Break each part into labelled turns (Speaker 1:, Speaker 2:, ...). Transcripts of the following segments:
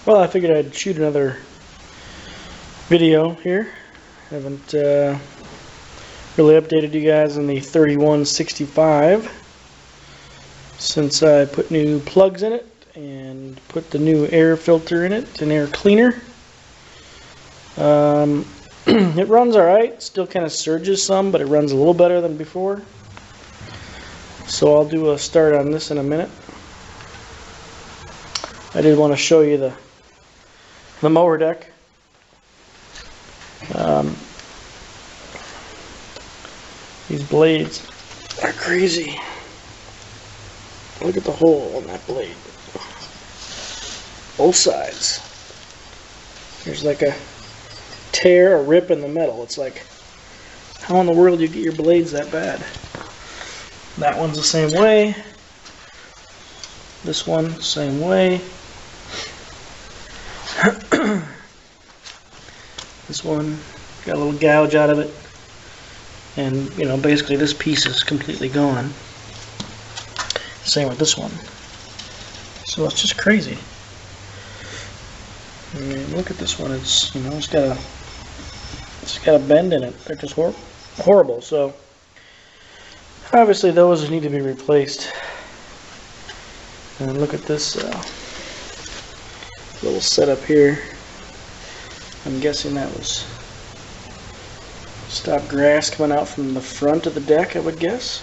Speaker 1: Well, I figured I'd shoot another video here. Haven't really updated you guys on the 3165 since I put new plugs in it and put the new air filter in it, an air cleaner. It runs alright, still kind of surges some, but it runs a little better than before. So I'll do a start on this in a minute. I did want to show you the mower deck. These blades are crazy. Look at the hole on that blade. Both sides. There's like a tear, a rip in the metal. It's like, how in the world do you get your blades that bad? That one's the same way. This one, same way. This one got a little gouge out of it, and you know, basically this piece is completely gone. Same with this one. So it's just crazy. I mean, look at this one. It's, you know, it's got a bend in it. They're just horrible. So obviously those need to be replaced. And look at this little setup here. I'm guessing that was stop grass coming out from the front of the deck, I would guess.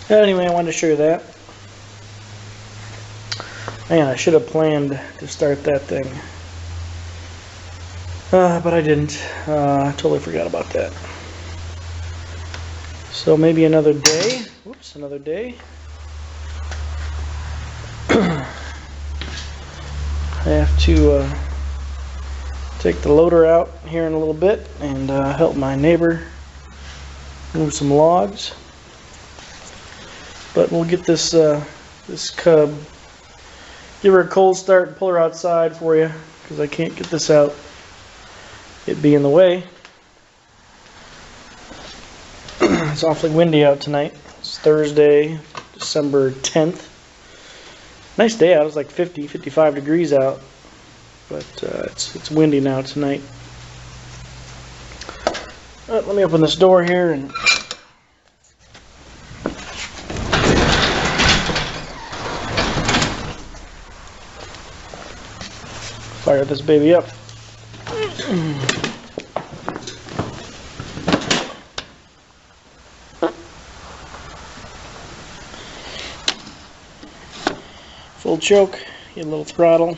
Speaker 1: Anyway, I wanted to show you that. Man, I should have planned to start that thing. But I didn't. I totally forgot about that. So maybe another day. Whoops, another day. I have to take the loader out here in a little bit and help my neighbor move some logs. But we'll get this this Cub, give her a cold start and pull her outside for you, because I can't get this out. It'd be in the way. It's awfully windy out tonight. It's Thursday, December 10th. Nice day out. It's like 50, 55 degrees out, but it's windy now tonight. Let me open this door here and fire this baby up. Full choke, get a little throttle.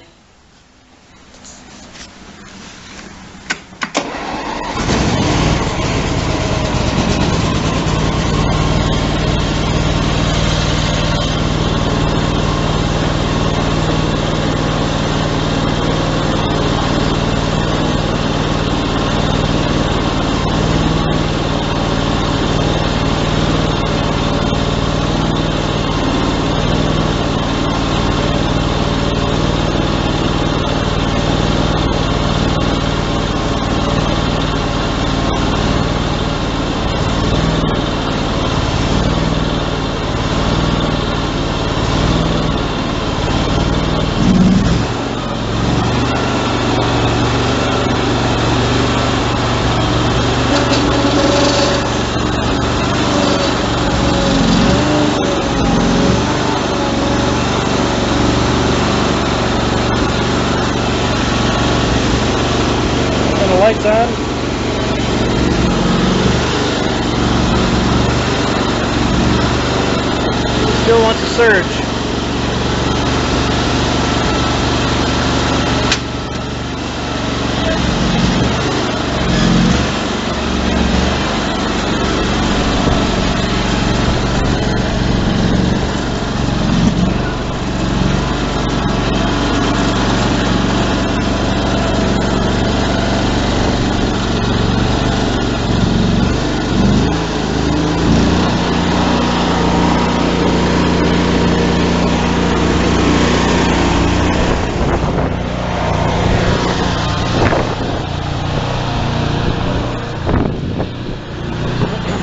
Speaker 1: Lights on. Still wants to surge.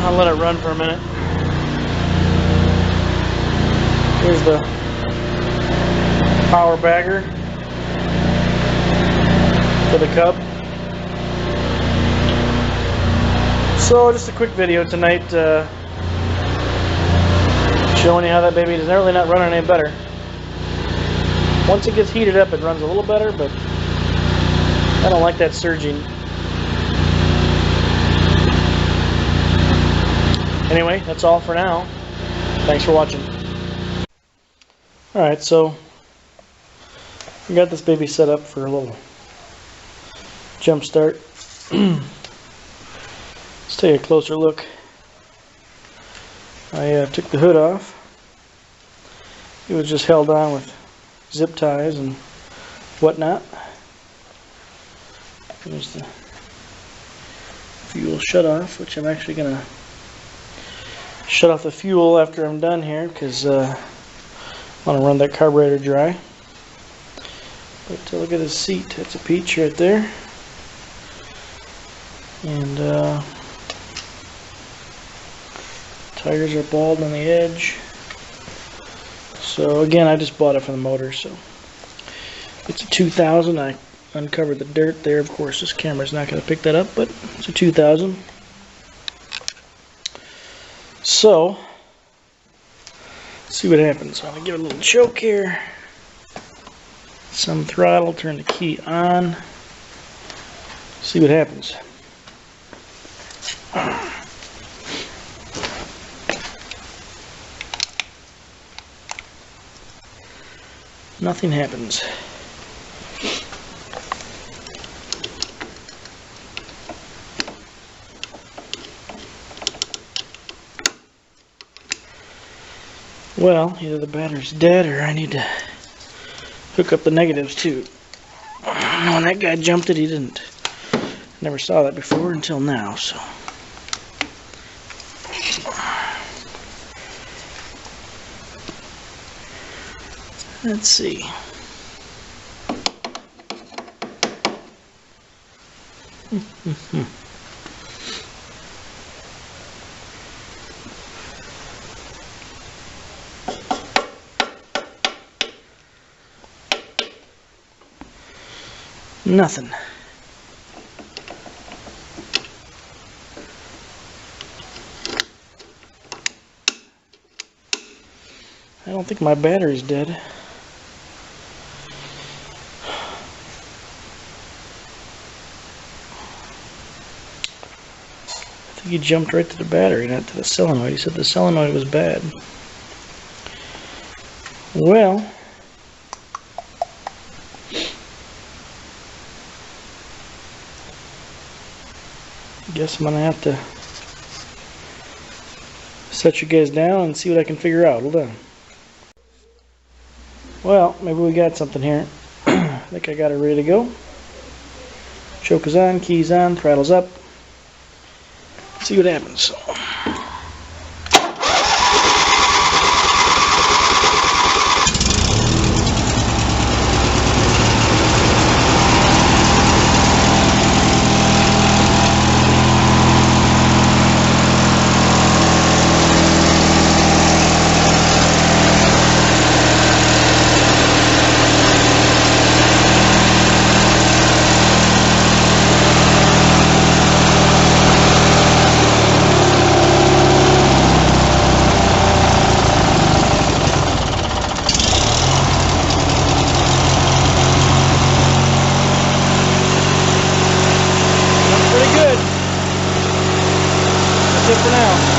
Speaker 1: I'll let it run for a minute. Here's the power bagger for the Cub. So just a quick video tonight showing you how that baby is really not running any better. Once it gets heated up, it runs a little better, but I don't like that surging. Anyway, that's all for now. Thanks for watching. Alright, so we got this baby set up for a little jump start. Let's take a closer look. I took the hood off. It was just held on with zip ties and whatnot. There's the fuel shut off, which I'm actually going to shut off the fuel after I'm done here because I want to run that carburetor dry. But look at his seat. That's a peach right there. And tires are bald on the edge. So again, I just bought it for the motor. So it's a 2000. I uncovered the dirt there. Of course, this camera's not going to pick that up, but it's a 2000. So let's see what happens. I'm going to give it a little choke here. Some throttle. Turn the key on. See what happens. Nothing happens. Well, either the battery's dead or I need to hook up the negatives too. When that guy jumped it, he didn't. Never saw that before until now, so. Let's see. Nothing. I don't think my battery's dead. I think he jumped right to the battery, not to the solenoid. He said the solenoid was bad. Well, I guess I'm gonna have to set you guys down and see what I can figure out. Hold on. Well, maybe we got something here. I think I got it ready to go. Choke is on, keys on, throttle's up. See what happens. That's it for now.